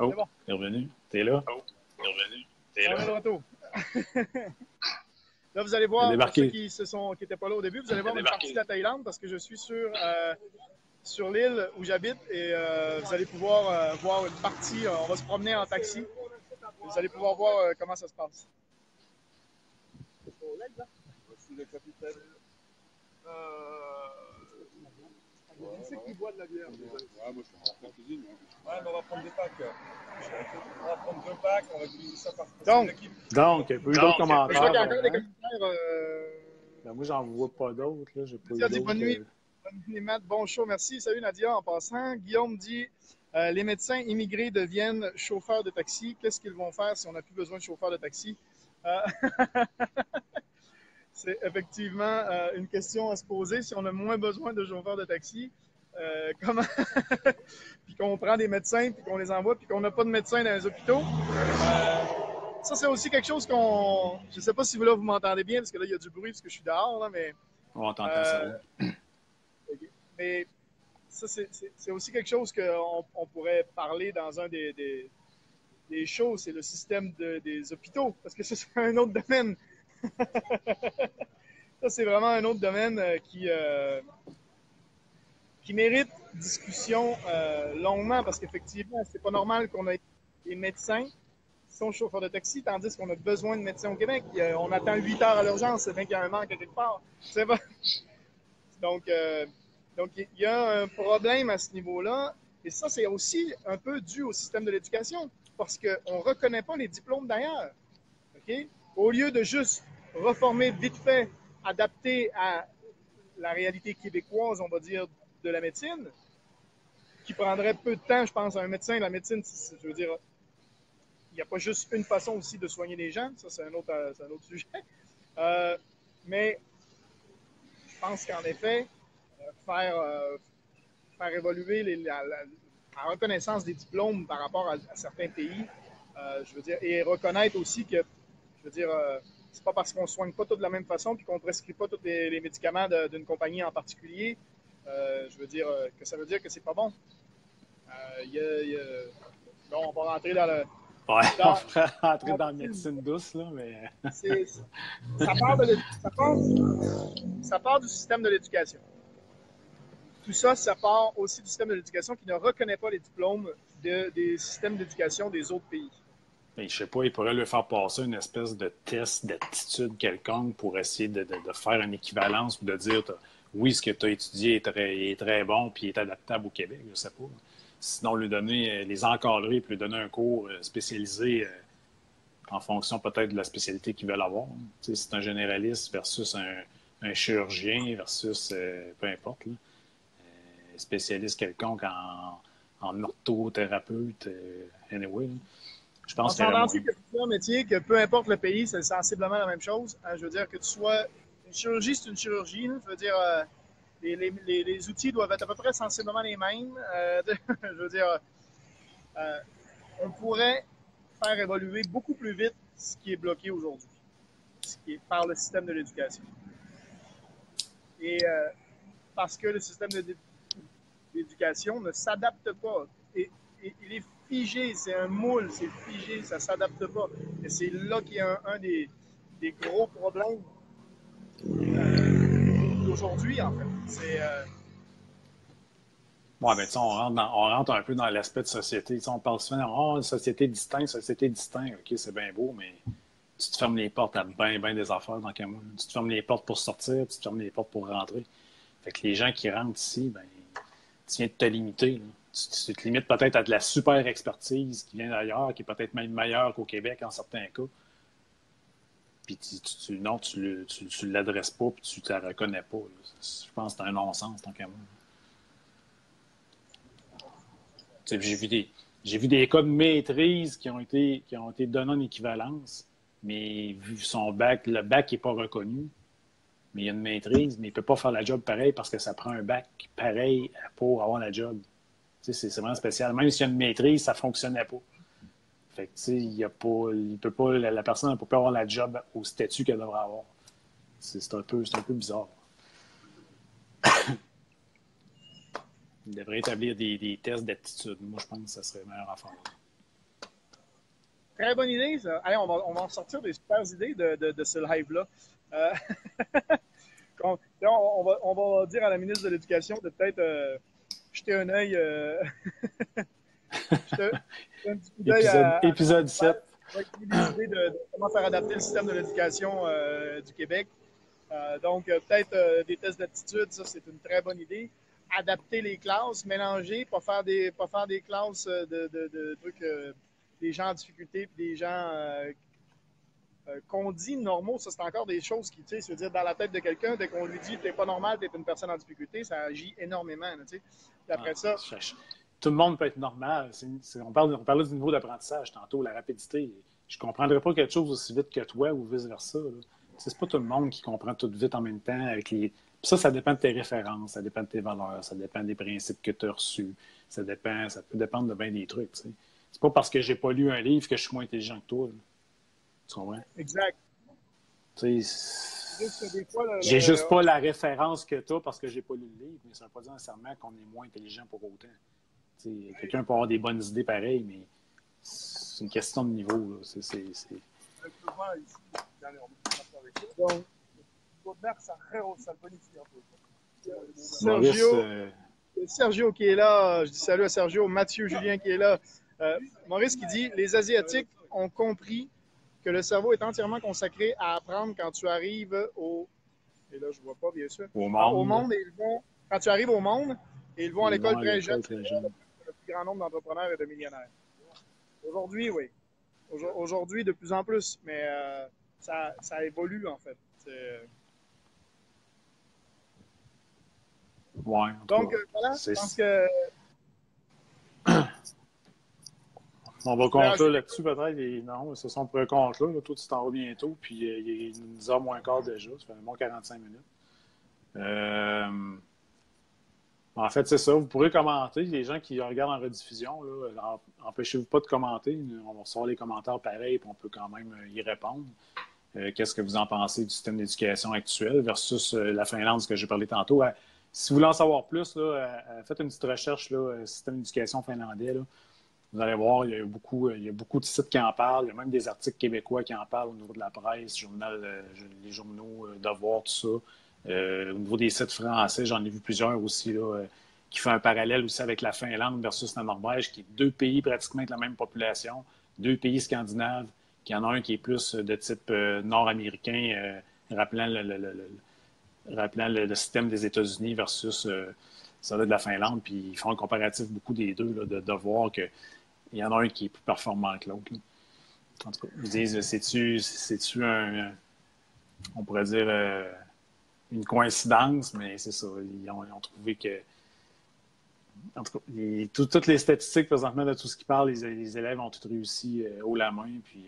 Oh, bon. T'es revenu? T'es là? Oh, t'es revenu? T'es là? On est de retour. Là, vous allez voir, pour ceux qui n'étaient pas là au début, vous allez voir une partie de la Thaïlande parce que je suis sur l'île où j'habite et vous allez pouvoir voir une partie. On va se promener en taxi. Vous allez pouvoir voir comment ça se passe. Voici le capitaine. Qui c'est qui boit de la bière? Ouais, moi je suis en cuisine. Ouais, mais on va prendre des packs. On va prendre 2 packs, on va utiliser ça par Donc, il y a pas eu d'autres commentaires. Je vois qu'il y a encore des commentaires. Ben, moi, j'en vois pas d'autres. J'ai pas eu d'autres. Bonne nuit. Bonne nuit, Matt. Bon show, merci. Salut Nadia, en passant. Guillaume dit les médecins immigrés deviennent chauffeurs de taxi. Qu'est-ce qu'ils vont faire si on n'a plus besoin de chauffeurs de taxi? C'est effectivement une question à se poser. Si on a moins besoin de chauffeurs de taxi, comment puis qu'on prend des médecins, puis qu'on les envoie, puis qu'on n'a pas de médecins dans les hôpitaux. Ça, c'est aussi quelque chose qu'on... Je ne sais pas si vous m'entendez bien, parce que là, il y a du bruit, parce que je suis dehors, là, mais... On t'entend ça. Mais ça, c'est aussi quelque chose qu'on pourrait parler dans un des shows, c'est le système des hôpitaux, parce que ça, c'est un autre domaine. Ça, c'est vraiment un autre domaine qui mérite discussion longuement, parce qu'effectivement, c'est pas normal qu'on ait des médecins qui sont chauffeurs de taxi, tandis qu'on a besoin de médecins au Québec. On attend 8 heures à l'urgence, c'est bien qu'il y a un manque à quelque part. C'est pas... Donc, il y a un problème à ce niveau-là. Et ça, c'est aussi un peu dû au système de l'éducation, parce qu'on ne reconnaît pas les diplômes d'ailleurs. Okay? Au lieu de juste reformer vite fait, adapté à la réalité québécoise, on va dire, de la médecine, qui prendrait peu de temps, je pense, à un médecin. La médecine, je veux dire, il n'y a pas juste une façon aussi de soigner les gens. Ça, c'est un autre sujet. Mais je pense qu'en effet, faire évoluer la reconnaissance des diplômes par rapport à certains pays, je veux dire, et reconnaître aussi que, je veux dire, c'est pas parce qu'on ne soigne pas tout de la même façon puis qu'on ne prescrit pas tous les médicaments d'une compagnie en particulier, je veux dire, que ça veut dire que c'est pas bon. Bon, on va rentrer dans le... Ouais, on va rentrer dans la médecine douce, là, mais... ça part du système de l'éducation. Tout ça, ça part aussi du système de l'éducation qui ne reconnaît pas les diplômes des systèmes d'éducation des autres pays. Mais je sais pas, il pourrait lui faire passer une espèce de test d'aptitude quelconque pour essayer de faire une équivalence ou de dire oui, ce que tu as étudié est très bon puis est adaptable au Québec, je ne sais pas. Sinon, lui donner, les encadrer puis lui donner un cours spécialisé en fonction peut-être de la spécialité qu'ils veulent avoir. Tu sais, c'est un généraliste versus un chirurgien versus peu importe, là, spécialiste quelconque en orthothérapeute, anyway. Là. Je On pense qu'il y aurait s'entend-tu moyen. que c'est un métier que peu importe le pays, c'est sensiblement la même chose? Hein? Je veux dire que tu sois. Une chirurgie, c'est une chirurgie. Là. Je veux dire, les outils doivent être à peu près sensiblement les mêmes. Je veux dire, euh, on pourrait faire évoluer beaucoup plus vite ce qui est bloqué aujourd'hui, ce qui est par le système de l'éducation. Et parce que le système d'éducation ne s'adapte pas. Il est figé, c'est un moule, c'est figé, ça ne s'adapte pas. Et c'est là qu'il y a un des gros problèmes d'aujourd'hui, en fait. C'est. Ouais, ben, on rentre un peu dans l'aspect de société. T'sais, on parle souvent, une société distincte, OK, c'est bien beau, mais tu te fermes les portes à bien des affaires dans Cameroun. Tu te fermes les portes pour sortir, tu te fermes les portes pour rentrer. Fait que les gens qui rentrent ici, ben, tu viens de te limiter. Là. Tu te limites peut-être à de la super expertise qui vient d'ailleurs, qui est peut-être même meilleure qu'au Québec en certains cas. Puis non, tu ne l'adresses pas, puis tu ne la reconnais pas. Là. Je pense que c'est un non-sens tant qu'à moi. J'ai vu des cas de maîtrise qui ont été donnés en équivalence, mais vu son bac, le bac n'est pas reconnu, mais il y a une maîtrise, mais il ne peut pas faire la job pareil parce que ça prend un bac pareil pour avoir la job. C'est vraiment spécial. Même s'il y a une maîtrise, ça ne fonctionnait pas. Fait que, il peut pas, la personne ne peut pas avoir la job au statut qu'elle devrait avoir. C'est un peu bizarre. Il devrait établir des tests d'aptitude. Moi, je pense que ça serait meilleur à faire. Très bonne idée, ça. Allez, on va en sortir des super idées de ce live-là. On va dire à la ministre de l'Éducation de peut-être jeter un œil. Jeter un petit coup d'œil épisode 7. des idées de comment faire adapter le système de l'éducation du Québec. Donc, peut-être des tests d'aptitude, ça, c'est une très bonne idée. Adapter les classes, mélanger, pas faire des classes de trucs, des gens en difficulté, puis des gens qu'on dit normaux. Ça, c'est encore des choses qui, tu sais, se dire dans la tête de quelqu'un, dès qu'on lui dit t'es pas normal, t'es une personne en difficulté, ça agit énormément, tu sais. Puis après ça. Tout le monde peut être normal. On parlait du niveau d'apprentissage tantôt, la rapidité. Je ne comprendrais pas quelque chose aussi vite que toi ou vice-versa. C'est pas tout le monde qui comprend tout vite en même temps. Ça dépend de tes références, ça dépend de tes valeurs, ça dépend des principes que tu as reçus. Ça peut dépendre de bien des trucs. T'sais. C'est pas parce que j'ai pas lu un livre que je suis moins intelligent que toi. Là. Tu comprends? Exact. J'ai juste pas la référence que tu as parce que j'ai pas lu le livre, mais ça ne veut pas dire nécessairement qu'on est moins intelligent pour autant. Quelqu'un peut avoir des bonnes idées pareilles, mais c'est une question de niveau. Là. Sergio qui est là, je dis salut à Sergio, Mathieu Julien qui est là. Maurice qui dit les Asiatiques ont compris que le cerveau est entièrement consacré à apprendre quand tu arrives au. Et là, je vois pas, bien sûr. Au monde. Quand tu arrives au monde, et ils vont à l'école très jeune. Le plus grand nombre d'entrepreneurs et de millionnaires. Aujourd'hui, oui. Aujourd'hui, de plus en plus. Mais ça évolue, en fait. Ouais, donc, voilà, je pense que. On va conclure là-dessus, peut-être. Non, c'est ça, on pourrait conclure. Là. Toi, tu t'en vas bientôt. Puis, il est 10h moins quart déjà. Ça fait un bon 45 minutes. En fait, c'est ça. Vous pourrez commenter. Les gens qui regardent en rediffusion, empêchez-vous pas de commenter. On va recevoir les commentaires pareils, puis on peut quand même y répondre. Qu'est-ce que vous en pensez du système d'éducation actuel versus la Finlande, ce que j'ai parlé tantôt. Si vous voulez en savoir plus, faites une petite recherche, système d'éducation finlandais. Là. Vous allez voir, il y a beaucoup de sites qui en parlent. Il y a même des articles québécois qui en parlent au niveau de la presse, les journaux, Devoir, tout ça. Au niveau des sites français, j'en ai vu plusieurs aussi là, qui font un parallèle aussi avec la Finlande versus la Norvège, qui est deux pays pratiquement avec la même population, deux pays scandinaves, qu'il y en a un qui est plus de type nord-américain, rappelant rappelant le système des États-Unis versus celui de la Finlande, puis ils font un comparatif beaucoup des deux, là, de voir qu'il y en a un qui est plus performant que l'autre. En tout cas, ils disent, c'est-tu on pourrait dire, une coïncidence, mais c'est ça. Ils ont trouvé que, en tout cas, toutes les statistiques présentement de tout ce qu'ils parlent, les élèves ont tous réussi haut la main, puis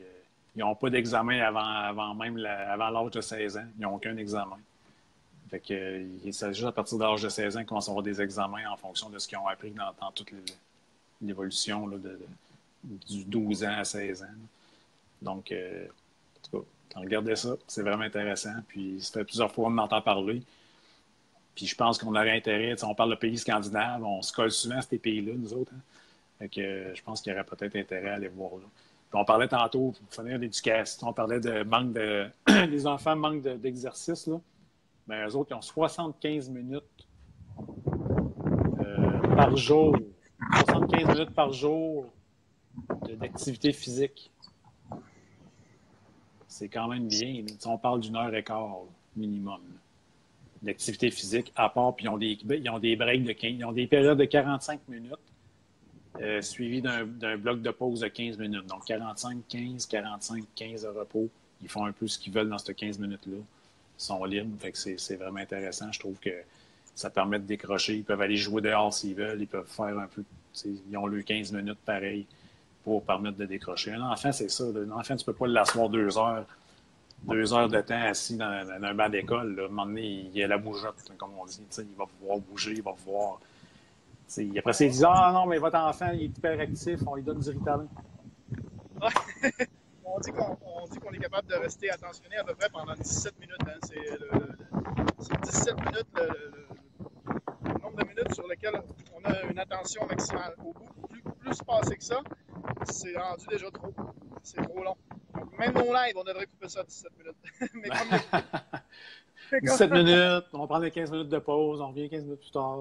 ils n'ont pas d'examen avant l'âge de 16 ans. Ils n'ont aucun examen. Fait que, c'est juste à partir de l'âge de 16 ans qu'ils vont avoir des examens en fonction de ce qu'ils ont appris dans toute l'évolution là, du 12 ans à 16 ans. Donc, en tout cas, regardez ça, c'est vraiment intéressant. Puis, ça fait plusieurs fois qu'on m'entend parler. Puis, je pense qu'on aurait intérêt, on parle de pays scandinaves, on se colle souvent à ces pays-là, nous autres. Hein. Fait que, je pense qu'il y aurait peut-être intérêt à aller voir là. Puis, on parlait tantôt, pour finir l'éducation, on parlait de manque de. Les enfants manquent d'exercice, là. Mais eux autres, ils ont 75 minutes par jour. 75 minutes par jour d'activité physique. C'est quand même bien. On parle d'une heure et quart minimum d'activité physique à part. Puis ils ont des breaks de 15, ils ont des périodes de 45 minutes suivies d'un bloc de pause de 15 minutes. Donc 45, 15, 45, 15 de repos. Ils font un peu ce qu'ils veulent dans ces 15 minutes-là. Ils sont libres. Fait que c'est vraiment intéressant. Je trouve que ça permet de décrocher. Ils peuvent aller jouer dehors s'ils veulent. Ils peuvent faire un peu. Ils ont le 15 minutes pareil pour permettre de décrocher. Un enfant, c'est ça. Un enfant, tu ne peux pas l'asseoir 2 heures de temps assis dans un banc d'école. Là. À un moment donné, il a la bougeotte, comme on dit. Il va pouvoir bouger, il va pouvoir. Après, il dit ah non, mais votre enfant, il est hyperactif, on lui donne du Ritalin. On dit qu'on est capable de rester attentionné à peu près pendant 17 minutes. Hein. C'est 17 minutes le nombre de minutes sur lequel on a une attention maximale. Au bout, plus passé que ça, c'est rendu déjà trop. C'est trop long. Donc, même nos lives, on devrait couper ça à 17 minutes. Mais comme 17 minutes, on va prendre 15 minutes de pause, on revient 15 minutes plus tard.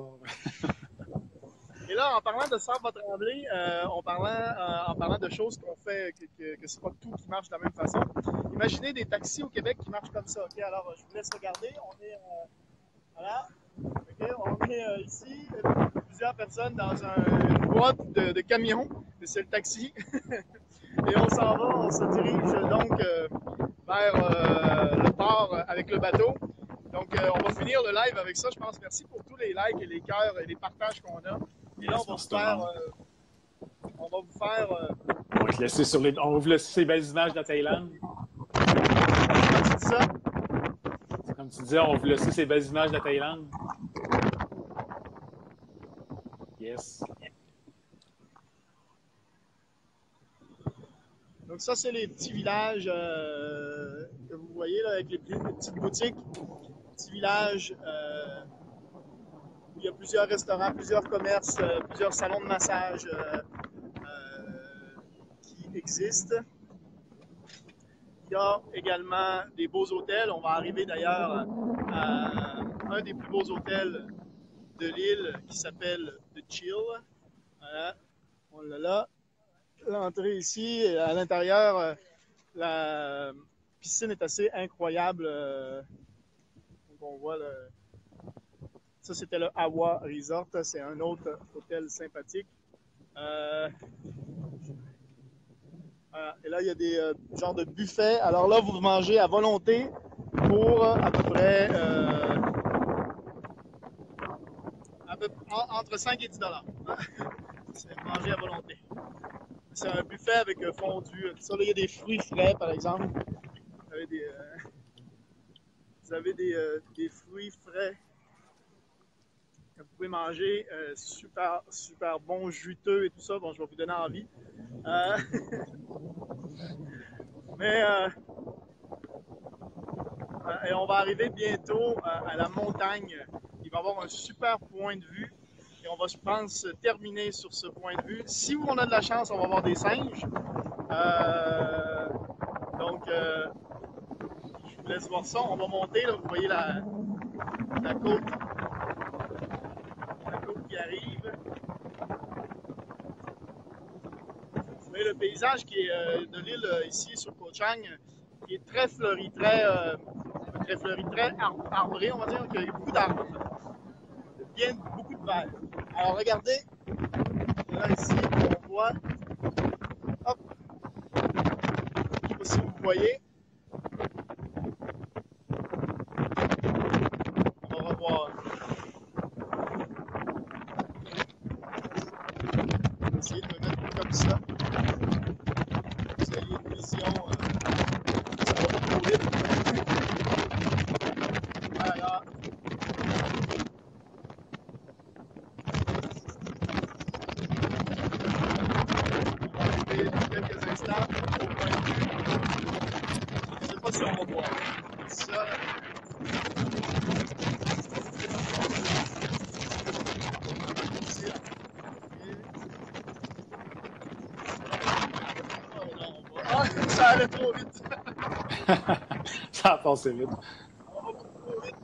Et là, en parlant de Sabre-Tremblay, en parlant de choses qu'on fait, que c'est pas tout qui marche de la même façon. Imaginez des taxis au Québec qui marchent comme ça. Okay? Alors, je vous laisse regarder. On est voilà. Okay? On est ici, plusieurs personnes dans une boîte de camions. C'est le taxi. Et on s'en va, on se dirige donc vers le port avec le bateau. Donc, on va finir le live avec ça, je pense. Merci pour tous les likes et les cœurs et les partages qu'on a. Et là, on va vous faire. On va vous laisser ces belles images de la Thaïlande. Comment tu dis ça? C'est comme tu disais, on va vous laisser ces belles images de la Thaïlande. Yes. Donc, ça, c'est les petits villages que vous voyez là, avec les petites boutiques. Petits villages où il y a plusieurs restaurants, plusieurs commerces, plusieurs salons de massage qui existent. Il y a également des beaux hôtels. On va arriver d'ailleurs à un des plus beaux hôtels de l'île qui s'appelle The Chill. Voilà, on l'a là. L'entrée ici, à l'intérieur, la piscine est assez incroyable. Donc on voit ça, c'était le Awa Resort. C'est un autre hôtel sympathique. Voilà. Et là, il y a des genres de buffets. Alors là, vous mangez à volonté pour à peu près entre 5 et 10 $. C'est manger à volonté. C'est un buffet avec fondu. Ça, là, il y a des fruits frais, par exemple. Vous avez des fruits frais que vous pouvez manger. Super, super bon, juteux et tout ça. Bon, je vais vous donner envie. Mais et on va arriver bientôt à la montagne. Il va y avoir un super point de vue. Et on va, je pense, terminer sur ce point de vue. Si on a de la chance, on va avoir des singes. Donc, je vous laisse voir ça. On va monter. Là, vous voyez la côte. La côte qui arrive. Vous voyez le paysage qui est de l'île ici sur Koh Chang, qui est très fleuri, très très fleuri, très arbré, on va dire, qu'il y a beaucoup d'arbres. Bien, beaucoup de verre. Alors, regardez, là, ici, on voit, hop, je ne sais pas si vous voyez, on va revoir. Je vais essayer de me mettre comme ça. Vous avez une vision, ça va pas trop vite. Alors, quelques instants au point de vue. Je ne sais pas si on va voir. Ça. Ici. Oh non, on va. Ah, ça allait trop vite. Ça a passé vite. On va beaucoup trop vite.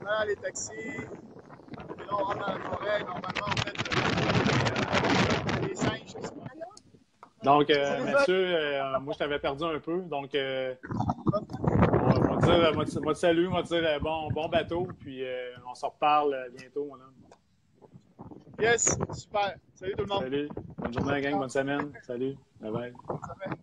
Là, les taxis. Et là, on rentre dans la forêt. Normalement, en fait, les singes, je sais pas. Donc, Mathieu, moi, je t'avais perdu un peu. Donc, on va dire, moi, salut, moi, dire bon bateau. Puis, on se reparle bientôt, mon homme. Yes, super. Salut tout le monde. Salut. Bonne journée, gang. Bonne semaine. Salut. Bye bye. Bonne semaine.